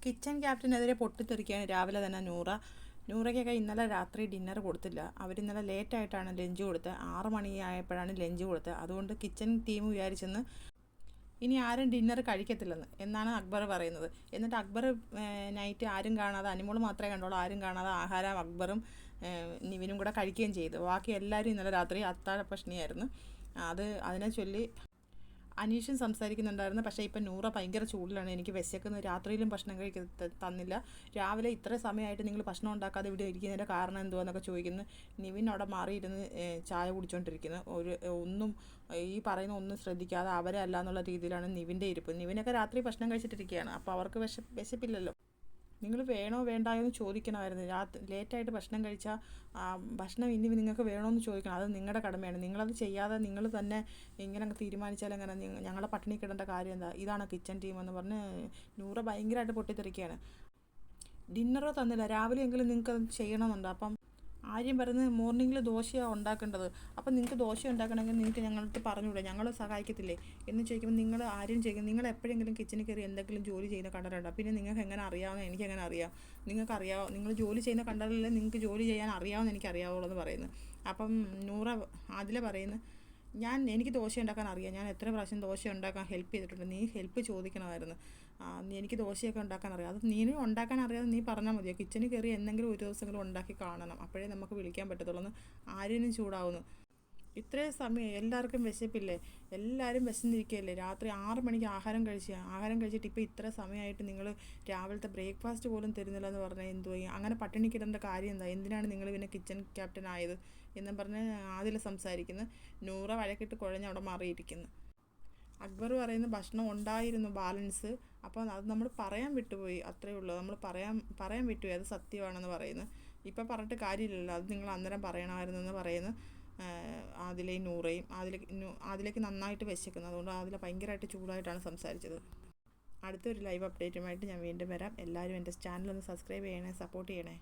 Kitchen ക്യാപ്റ്റനെതിരെ പൊട്ടിത്തെറിക്കുകയാണ് രാവിലെ തന്നെ നൂറയ്ക്കൊക്കെ ഇന്നലെ രാത്രി ഡിന്നർ കൊടുത്തില്ല. അവരിന്നലെ ലേറ്റായിട്ടാണ് ലഞ്ച് കൊടുത്തത്. 6 മണിയായപ്പോഴാണ് ലഞ്ച് കൊടുത്തത്. അതുകൊണ്ട് കിച്ചൺ ടീം വിചാരിച്ചെന്ന് ഇനി ആരും ഡിന്നർ കഴിക്കത്തില്ലെന്ന് എന്നാണ് അക്ബർ പറയുന്നത്. എന്നിട്ട് അക്ബർ നൈറ്റ് ആരും കാണാതെ, അനിമോൾ മാത്രമേ കണ്ടോളൂ, ആരും കാണാതെ ആഹാരം അക്ബറും നിവിനും കൂടെ കഴിക്കുകയും ചെയ്തു. ബാക്കി എല്ലാവരും ഇന്നലെ രാത്രി അത്താഴ പ്രശ്നമായിരുന്നു. അതിനെ ചൊല്ലി അനീഷും സംസാരിക്കുന്നുണ്ടായിരുന്നു. പക്ഷേ ഇപ്പം നൂറ ഭയങ്കര ചൂടിലാണ്, എനിക്ക് വിശക്കുന്നത്, രാത്രിയിലും ഭക്ഷണം തന്നില്ല, രാവിലെ ഇത്ര സമയമായിട്ട് നിങ്ങൾ ഭക്ഷണം ഉണ്ടാക്കാതെ ഇവിടെ ഇരിക്കുന്നതിൻ്റെ കാരണം എന്തുവാന്നൊക്കെ ചോദിക്കുന്നു. നിവിൻ അവിടെ മാറിയിരുന്ന് ചായ കുടിച്ചുകൊണ്ടിരിക്കുന്നു. ഒന്നും ഈ പറയുന്ന ഒന്നും ശ്രദ്ധിക്കാതെ അവരെ അല്ല എന്നുള്ള രീതിയിലാണ് നിവിൻ്റെ ഇരിപ്പ്. നിവിനൊക്കെ രാത്രി ഭക്ഷണം കഴിച്ചിട്ടിരിക്കുകയാണ്. അപ്പോൾ അവർക്ക് വിശപ്പില്ലല്ലോ. നിങ്ങൾ വേണോ വേണ്ടായോ എന്ന് ചോദിക്കണമായിരുന്നു. ലേറ്റായിട്ട് ഭക്ഷണം കഴിച്ചാൽ ഭക്ഷണം ഇനി നിങ്ങൾക്ക് വേണമെന്ന് ചോദിക്കണം. അത് നിങ്ങളുടെ കടമയാണ്. നിങ്ങളത് ചെയ്യാതെ നിങ്ങൾ തന്നെ ഇങ്ങനെ അങ്ങ് തീരുമാനിച്ചാൽ എങ്ങനെ? ഞങ്ങളെ പട്ടിണി കിടേണ്ട കാര്യം എന്താ? ഇതാണ് കിച്ചൺ ടീം എന്ന് പറഞ്ഞ് നൂറ ഭയങ്കരമായിട്ട് പൊട്ടിത്തെറിക്കുകയാണ്. ഡിന്നറോ തന്നില്ല, രാവിലെയെങ്കിലും നിങ്ങൾക്ക് അത് ചെയ്യണമെന്നുണ്ട്. അപ്പം ആര്യം പറയുന്നത് മോർണിംഗിൽ ദോശയാണ് ഉണ്ടാക്കേണ്ടത്. അപ്പം നിങ്ങൾക്ക് ദോശ ഉണ്ടാക്കണമെങ്കിൽ നിങ്ങൾക്ക് ഞങ്ങളടുത്ത് പറഞ്ഞുകൂടെ, ഞങ്ങൾ സഹായിക്കത്തില്ലേ എന്ന് ചോദിക്കുമ്പോൾ നിങ്ങൾ ആരും ചെയ്യും. നിങ്ങൾ എപ്പോഴെങ്കിലും കിച്ചണിൽ കയറി എന്തെങ്കിലും ജോലി ചെയ്യുന്ന കണ്ടിട്ടുണ്ടോ? പിന്നെ നിങ്ങൾക്ക് എങ്ങനെ അറിയാമെന്ന് എനിക്കെങ്ങനെ അറിയാം? നിങ്ങൾക്കറിയാമോ? നിങ്ങൾ ജോലി ചെയ്യുന്ന കണ്ടാലല്ലേ നിങ്ങൾക്ക് ജോലി ചെയ്യാൻ അറിയാമെന്ന് എനിക്കറിയാവുള്ളൂ എന്ന് പറയുന്നു. അപ്പം നൂറ അതിലെ പറയുന്നു, എനിക്ക് ദോശ ഉണ്ടാക്കാൻ അറിയാം, ഞാൻ എത്ര പ്രാവശ്യം ദോശ ഉണ്ടാക്കാൻ ഹെൽപ്പ് ചെയ്തിട്ടുണ്ട്, നീ ഹെൽപ്പ് ചോദിക്കണമായിരുന്നു. എനിക്ക് ദോശയൊക്കെ ഉണ്ടാക്കാൻ അറിയാം. അത് നീനും ഉണ്ടാക്കാൻ അറിയാതെ നീ പറഞ്ഞാൽ മതിയോ? കിച്ചണിൽ കയറി എന്തെങ്കിലും ഒരു ദിവസമെങ്കിലും ഉണ്ടാക്കി കാണണം, അപ്പോഴേ നമുക്ക് വിളിക്കാൻ പറ്റത്തുള്ളൂ എന്ന് ആര്യനും ചൂടാവുന്നു. ഇത്രയും സമയം എല്ലാവർക്കും വിശപ്പില്ലേ? എല്ലാവരും വിശന്നിരിക്കുകയല്ലേ? രാത്രി 6 മണിക്ക് ആഹാരം കഴിച്ചിട്ട് ഇപ്പോൾ ഇത്ര സമയമായിട്ട് നിങ്ങൾ രാവിലത്തെ ബ്രേക്ക്ഫാസ്റ്റ് പോലും തരുന്നില്ല എന്ന് പറഞ്ഞാൽ എന്തുവാ? അങ്ങനെ പട്ടിണി കിടേണ്ട കാര്യം എന്താ? എന്തിനാണ് നിങ്ങൾ പിന്നെ കിച്ചൺ ക്യാപ്റ്റൻ ആയത് എന്നും പറഞ്ഞ് അതിൽ സംസാരിക്കുന്നു. നൂറ വഴക്കിട്ട് കുഴഞ്ഞ് അവിടെ മാറിയിരിക്കുന്നു. അക്ബർ പറയുന്ന ഭക്ഷണം ഉണ്ടായിരുന്നു ബാലൻസ്, അപ്പോൾ അത് നമ്മൾ പറയാൻ വിട്ടുപോയി, അത്രയേ ഉള്ളൂ. നമ്മൾ പറയാൻ വിട്ടുപോയി, അത് സത്യമാണെന്ന് പറയുന്നു. ഇപ്പം പറഞ്ഞിട്ട് കാര്യമില്ലല്ലോ, അത് നിങ്ങൾ അന്നേരം പറയണമായിരുന്നു എന്ന് പറയുന്നു. അതിലെ നൂറയും അതിലേക്ക് നന്നായിട്ട് വിശക്കുന്നു. അതുകൊണ്ട് അതിൽ ഭയങ്കരമായിട്ട് ചൂടായിട്ടാണ് സംസാരിച്ചത്. അടുത്തൊരു ലൈവ് അപ്ഡേറ്റുമായിട്ട് ഞാൻ വീണ്ടും വരാം. എല്ലാവരും എൻ്റെ ചാനലൊന്ന് സബ്സ്ക്രൈബ് ചെയ്യണേ, സപ്പോർട്ട് ചെയ്യണേ.